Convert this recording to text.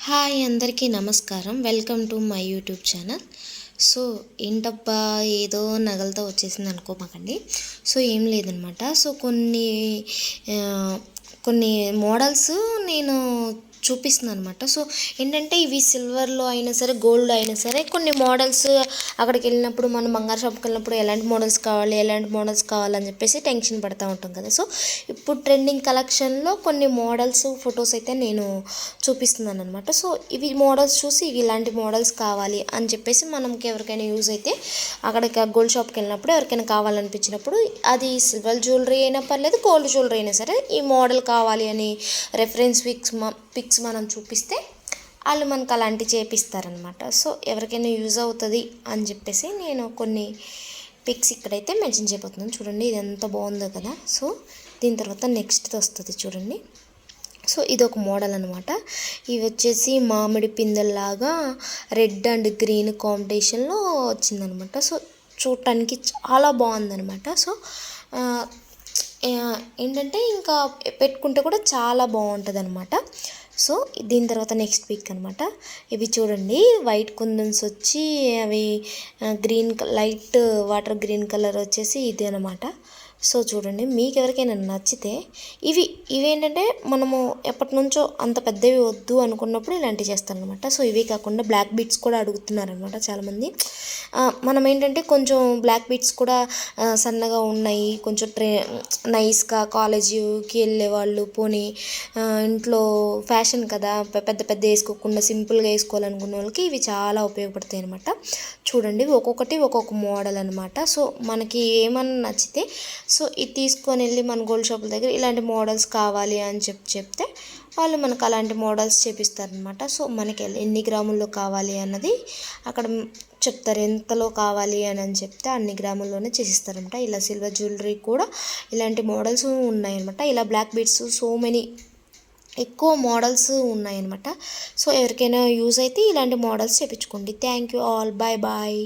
Hi అందరికీ నమస్కారం. Welcome to my YouTube channel. So ఏంటబ్బా ఏదో నగలతో వచ్చేసింది అనుకోమాకండి. సో ఏం లేదనమాట. సో కొన్ని మోడల్స్ నేను చూపిస్తున్నాను అనమాట. సో ఏంటంటే ఇవి సిల్వర్లో అయినా సరే, గోల్డ్ అయినా సరే, కొన్ని మోడల్స్ అక్కడికి వెళ్ళినప్పుడు మనం బంగారు షాప్కి వెళ్ళినప్పుడు ఎలాంటి మోడల్స్ కావాలని చెప్పేసి టెన్షన్ పడుతూ ఉంటాం కదా. సో ఇప్పుడు ట్రెండింగ్ కలెక్షన్లో కొన్ని మోడల్స్ ఫొటోస్ అయితే నేను చూపిస్తున్నాను అనమాట. సో ఇవి మోడల్స్ చూసి ఇవి ఇలాంటి మోడల్స్ కావాలి అని చెప్పేసి మనకి ఎవరికైనా యూజ్ అయితే అక్కడికి గోల్డ్ షాప్కి వెళ్ళినప్పుడు ఎవరికైనా కావాలనిపించినప్పుడు అది సిల్వర్ జ్యువెలరీ అయినా పర్లేదు, గోల్డ్ జ్యువెలరీ అయినా సరే, ఈ మోడల్ కావాలి అని రెఫరెన్స్ పిక్స్ మనం చూపిస్తే వాళ్ళు మనకు అలాంటివి చేపిస్తారనమాట. సో ఎవరికైనా యూజ్ అవుతుంది అని చెప్పేసి నేను కొన్ని పిక్స్ ఇక్కడైతే మెన్షన్ చేయబోతున్నాను. చూడండి ఇది ఎంత బాగుందో కదా. సో దీని తర్వాత నెక్స్ట్ వస్తుంది చూడండి. సో ఇది ఒక మోడల్ అనమాట. ఇవి వచ్చేసి మామిడి పిందెల్లాగా రెడ్ అండ్ గ్రీన్ కాంబినేషన్లో వచ్చిందనమాట. సో చూడటానికి చాలా బాగుందనమాట. సో ఏంటంటే ఇంకా పెట్టుకుంటే కూడా చాలా బాగుంటుంది అనమాట. సో దీని తర్వాత నెక్స్ట్ పిక్ అనమాట. ఇవి చూడండి వైట్ కుందన్స్ వచ్చి అవి లైట్ వాటర్ గ్రీన్ కలర్ వచ్చేసి ఇది అనమాట. సో చూడండి మీకు ఎవరికైనా నచ్చితే ఇవేంటంటే మనము ఎప్పటి నుంచో అంత పెద్దవి వద్దు అనుకున్నప్పుడు ఇలాంటివి చేస్తారనమాట. సో ఇవే కాకుండా బ్లాక్ బీట్స్ కూడా అడుగుతున్నారనమాట చాలామంది. మనం ఏంటంటే కొంచెం బ్లాక్ బీట్స్ కూడా సన్నగా ఉన్నాయి, కొంచెం నైస్గా కాలేజీకి వెళ్ళే వాళ్ళు, పోనీ ఇంట్లో ఫ్యాషన్ కదా పెద్ద పెద్ద వేసుకోకుండా సింపుల్గా వేసుకోవాలనుకున్న వాళ్ళకి ఇవి చాలా ఉపయోగపడతాయి అనమాట. చూడండి ఒక్కొక్కటి ఒక్కొక్క మోడల్ అనమాట. సో మనకి ఏమన్నా నచ్చితే సో ఇది తీసుకొని వెళ్ళి మన గోల్డ్ షాపుల దగ్గర ఇలాంటి మోడల్స్ కావాలి అని చెప్తే వాళ్ళు మనకు అలాంటి మోడల్స్ చేపిస్తారనమాట. సో మనకి ఎన్ని గ్రాముల్లో కావాలి అన్నది అక్కడ చెప్తారు, ఎంతలో కావాలి అని చెప్తే అన్ని గ్రాముల్లోనే చేసిస్తారనమాట. ఇలా సిల్వర్ జ్యువెలరీ కూడా ఇలాంటి మోడల్స్ ఉన్నాయన్నమాట. ఇలా బ్లాక్ బీడ్స్ సో మెనీ ఎక్కువ మోడల్స్ ఉన్నాయన్నమాట. సో ఎవరికైనా యూజ్ అయితే ఇలాంటి మోడల్స్ చేయించుకోండి. Thank you all. Bye bye.